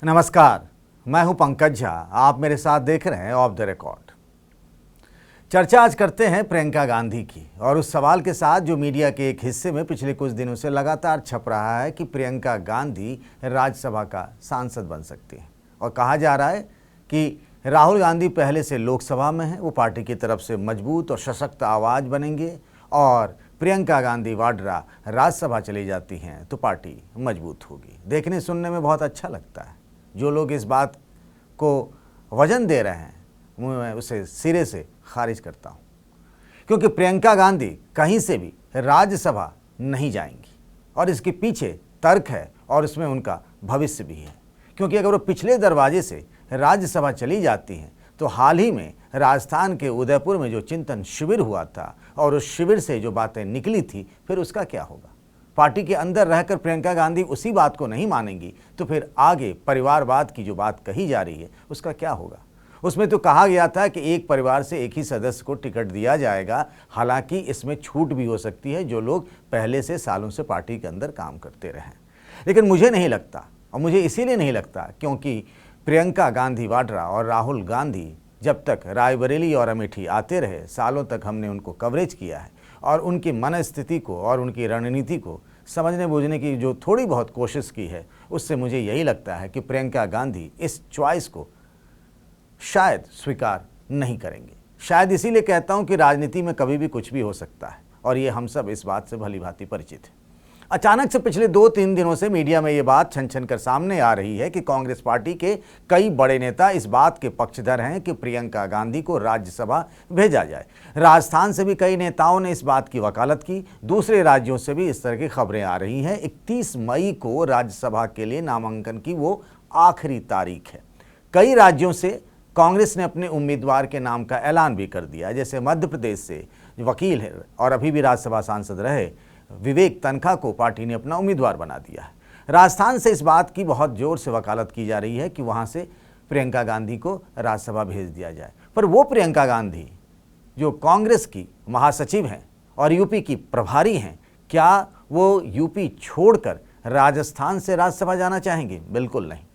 नमस्कार, मैं हूं पंकज झा। आप मेरे साथ देख रहे हैं ऑफ द रिकॉर्ड। चर्चा आज करते हैं प्रियंका गांधी की और उस सवाल के साथ जो मीडिया के एक हिस्से में पिछले कुछ दिनों से लगातार छप रहा है कि प्रियंका गांधी राज्यसभा का सांसद बन सकती हैं। और कहा जा रहा है कि राहुल गांधी पहले से लोकसभा में हैं, वो पार्टी की तरफ से मजबूत और सशक्त आवाज़ बनेंगे और प्रियंका गांधी वाड्रा राज्यसभा चली जाती हैं तो पार्टी मजबूत होगी। देखने सुनने में बहुत अच्छा लगता है। जो लोग इस बात को वजन दे रहे हैं मैं उसे सिरे से खारिज करता हूं, क्योंकि प्रियंका गांधी कहीं से भी राज्यसभा नहीं जाएंगी और इसके पीछे तर्क है और उसमें उनका भविष्य भी है। क्योंकि अगर वो पिछले दरवाजे से राज्यसभा चली जाती हैं तो हाल ही में राजस्थान के उदयपुर में जो चिंतन शिविर हुआ था और उस शिविर से जो बातें निकली थी फिर उसका क्या होगा। पार्टी के अंदर रहकर प्रियंका गांधी उसी बात को नहीं मानेंगी तो फिर आगे परिवारवाद की जो बात कही जा रही है उसका क्या होगा। उसमें तो कहा गया था कि एक परिवार से एक ही सदस्य को टिकट दिया जाएगा। हालांकि इसमें छूट भी हो सकती है जो लोग पहले से सालों से पार्टी के अंदर काम करते रहे। लेकिन मुझे नहीं लगता, और मुझे इसीलिए नहीं लगता क्योंकि प्रियंका गांधी वाड्रा और राहुल गांधी जब तक रायबरेली और अमेठी आते रहे, सालों तक हमने उनको कवरेज किया है और उनकी मनस्थिति को और उनकी रणनीति को समझने बूझने की जो थोड़ी बहुत कोशिश की है उससे मुझे यही लगता है कि प्रियंका गांधी इस चॉइस को शायद स्वीकार नहीं करेंगे। शायद इसीलिए कहता हूं कि राजनीति में कभी भी कुछ भी हो सकता है और ये हम सब इस बात से भली भांति परिचित हैं। अचानक से पिछले 2-3 दिनों से मीडिया में ये बात छन छन कर सामने आ रही है कि कांग्रेस पार्टी के कई बड़े नेता इस बात के पक्षधर हैं कि प्रियंका गांधी को राज्यसभा भेजा जाए। राजस्थान से भी कई नेताओं ने इस बात की वकालत की, दूसरे राज्यों से भी इस तरह की खबरें आ रही हैं। 31 मई को राज्यसभा के लिए नामांकन की वो आखिरी तारीख है। कई राज्यों से कांग्रेस ने अपने उम्मीदवार के नाम का ऐलान भी कर दिया। जैसे मध्य प्रदेश से वकील है और अभी भी राज्यसभा सांसद रहे विवेक तनखा को पार्टी ने अपना उम्मीदवार बना दिया है। राजस्थान से इस बात की बहुत जोर से वकालत की जा रही है कि वहां से प्रियंका गांधी को राज्यसभा भेज दिया जाए। पर वो प्रियंका गांधी जो कांग्रेस की महासचिव हैं और यूपी की प्रभारी हैं, क्या वो यूपी छोड़कर राजस्थान से राज्यसभा जाना चाहेंगे? बिल्कुल नहीं।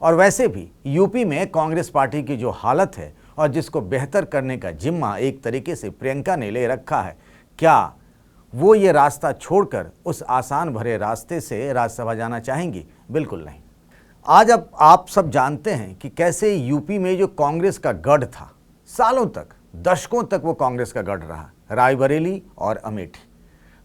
और वैसे भी यूपी में कांग्रेस पार्टी की जो हालत है और जिसको बेहतर करने का जिम्मा एक तरीके से प्रियंका ने ले रखा है, क्या वो ये रास्ता छोड़कर उस आसान भरे रास्ते से राज्यसभा जाना चाहेंगी? बिल्कुल नहीं। आज अब आप सब जानते हैं कि कैसे यूपी में जो कांग्रेस का गढ़ था, सालों तक, दशकों तक वो कांग्रेस का गढ़ रहा, रायबरेली और अमेठी।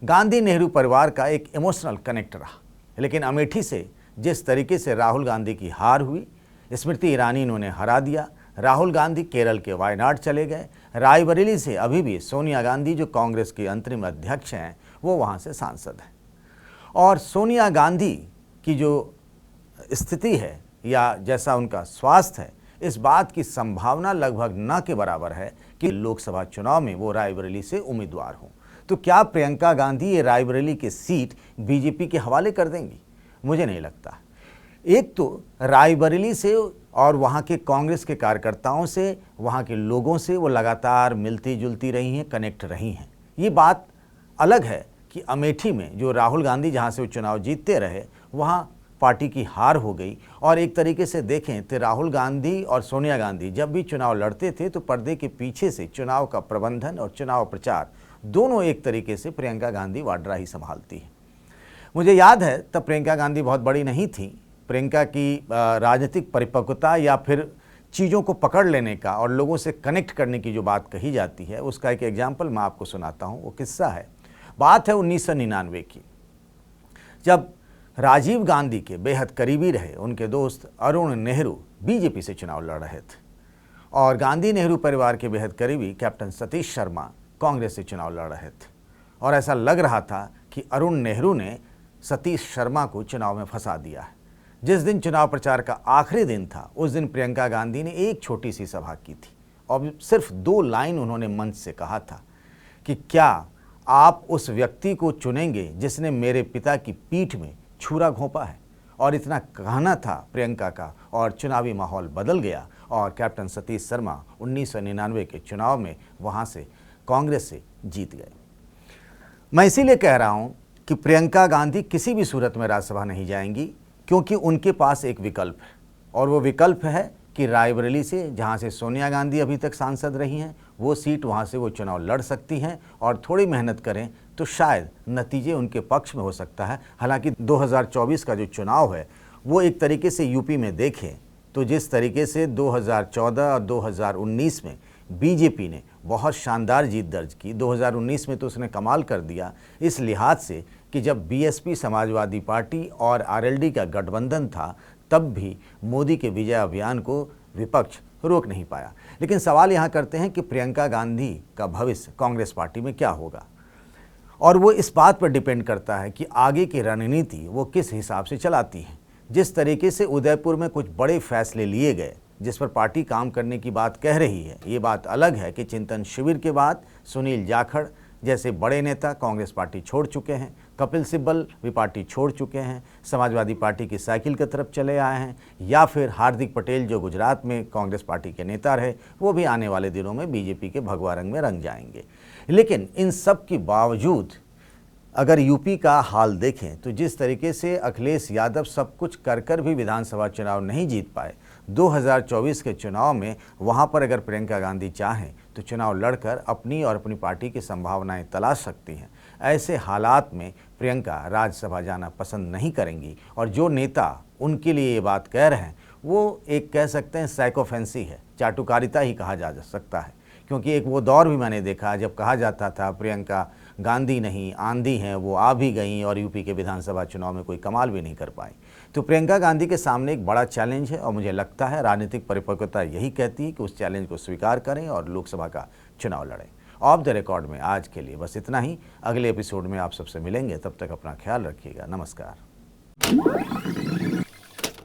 गांधी नेहरू परिवार का एक इमोशनल कनेक्ट रहा। लेकिन अमेठी से जिस तरीके से राहुल गांधी की हार हुई, स्मृति ईरानी इन्होंने हरा दिया, राहुल गांधी केरल के वायनाड चले गए, रायबरेली से अभी भी सोनिया गांधी जो कांग्रेस की अंतरिम अध्यक्ष हैं वो वहां से सांसद हैं। और सोनिया गांधी की जो स्थिति है या जैसा उनका स्वास्थ्य है, इस बात की संभावना लगभग न के बराबर है कि लोकसभा चुनाव में वो रायबरेली से उम्मीदवार हों। तो क्या प्रियंका गांधी ये रायबरेली की सीट बीजेपी के हवाले कर देंगी? मुझे नहीं लगता। एक तो रायबरेली से और वहाँ के कांग्रेस के कार्यकर्ताओं से, वहाँ के लोगों से वो लगातार मिलती जुलती रही हैं, कनेक्ट रही हैं। ये बात अलग है कि अमेठी में जो राहुल गांधी जहाँ से वो चुनाव जीतते रहे वहाँ पार्टी की हार हो गई। और एक तरीके से देखें तो राहुल गांधी और सोनिया गांधी जब भी चुनाव लड़ते थे तो पर्दे के पीछे से चुनाव का प्रबंधन और चुनाव प्रचार दोनों एक तरीके से प्रियंका गांधी वाड्रा ही संभालती है। मुझे याद है तब प्रियंका गांधी बहुत बड़ी नहीं थी। प्रियंका की राजनीतिक परिपक्वता या फिर चीज़ों को पकड़ लेने का और लोगों से कनेक्ट करने की जो बात कही जाती है उसका एक एग्जाम्पल मैं आपको सुनाता हूँ। वो किस्सा है, बात है 1999 की, जब राजीव गांधी के बेहद करीबी रहे उनके दोस्त अरुण नेहरू बीजेपी से चुनाव लड़ रहे थे और गांधी नेहरू परिवार के बेहद करीबी कैप्टन सतीश शर्मा कांग्रेस से चुनाव लड़ रहे थे। और ऐसा लग रहा था कि अरुण नेहरू ने सतीश शर्मा को चुनाव में फंसा दिया है। जिस दिन चुनाव प्रचार का आखिरी दिन था उस दिन प्रियंका गांधी ने एक छोटी सी सभा की थी और सिर्फ 2 लाइन उन्होंने मंच से कहा था कि क्या आप उस व्यक्ति को चुनेंगे जिसने मेरे पिता की पीठ में छुरा घोंपा है। और इतना कहना था प्रियंका का और चुनावी माहौल बदल गया और कैप्टन सतीश शर्मा 1999 के चुनाव में वहाँ से कांग्रेस से जीत गए। मैं इसीलिए कह रहा हूँ कि प्रियंका गांधी किसी भी सूरत में राज्यसभा नहीं जाएंगी क्योंकि उनके पास एक विकल्प है, और वो विकल्प है कि रायबरेली से, जहाँ से सोनिया गांधी अभी तक सांसद रही हैं, वो सीट, वहाँ से वो चुनाव लड़ सकती हैं और थोड़ी मेहनत करें तो शायद नतीजे उनके पक्ष में हो सकता है। हालांकि 2024 का जो चुनाव है वो एक तरीके से यूपी में देखें तो जिस तरीके से 2014 और 2019 में बीजेपी ने बहुत शानदार जीत दर्ज की, 2019 में तो उसने कमाल कर दिया इस लिहाज से कि जब बीएसपी, समाजवादी पार्टी और आरएलडी का गठबंधन था, तब भी मोदी के विजय अभियान को विपक्ष रोक नहीं पाया। लेकिन सवाल यहाँ करते हैं कि प्रियंका गांधी का भविष्य कांग्रेस पार्टी में क्या होगा, और वो इस बात पर डिपेंड करता है कि आगे की रणनीति वो किस हिसाब से चलाती हैं। जिस तरीके से उदयपुर में कुछ बड़े फैसले लिए गए जिस पर पार्टी काम करने की बात कह रही है, ये बात अलग है कि चिंतन शिविर के बाद सुनील जाखड़ जैसे बड़े नेता कांग्रेस पार्टी छोड़ चुके हैं, कपिल सिब्बल भी पार्टी छोड़ चुके हैं, समाजवादी पार्टी की साइकिल की तरफ चले आए हैं, या फिर हार्दिक पटेल जो गुजरात में कांग्रेस पार्टी के नेता रहे, वो भी आने वाले दिनों में बीजेपी के भगवा रंग में रंग जाएंगे। लेकिन इन सब के बावजूद अगर यूपी का हाल देखें तो जिस तरीके से अखिलेश यादव सब कुछ कर भी विधानसभा चुनाव नहीं जीत पाए, 2024 के चुनाव में वहां पर अगर प्रियंका गांधी चाहें तो चुनाव लड़कर अपनी और अपनी पार्टी की संभावनाएं तलाश सकती हैं। ऐसे हालात में प्रियंका राज्यसभा जाना पसंद नहीं करेंगी, और जो नेता उनके लिए ये बात कह रहे हैं वो एक कह सकते हैं साइकोफेंसी है, चाटुकारिता ही कहा जा सकता है। क्योंकि एक वो दौर भी मैंने देखा जब कहा जाता था प्रियंका गांधी नहीं आंधी हैं, वो आ भी गई और यूपी के विधानसभा चुनाव में कोई कमाल भी नहीं कर पाई। तो प्रियंका गांधी के सामने एक बड़ा चैलेंज है, और मुझे लगता है राजनीतिक परिपक्वता यही कहती है कि उस चैलेंज को स्वीकार करें और लोकसभा का चुनाव लड़ें। ऑफ द रिकॉर्ड में आज के लिए बस इतना ही। अगले एपिसोड में आप सबसे मिलेंगे, तब तक अपना ख्याल रखिएगा। नमस्कार।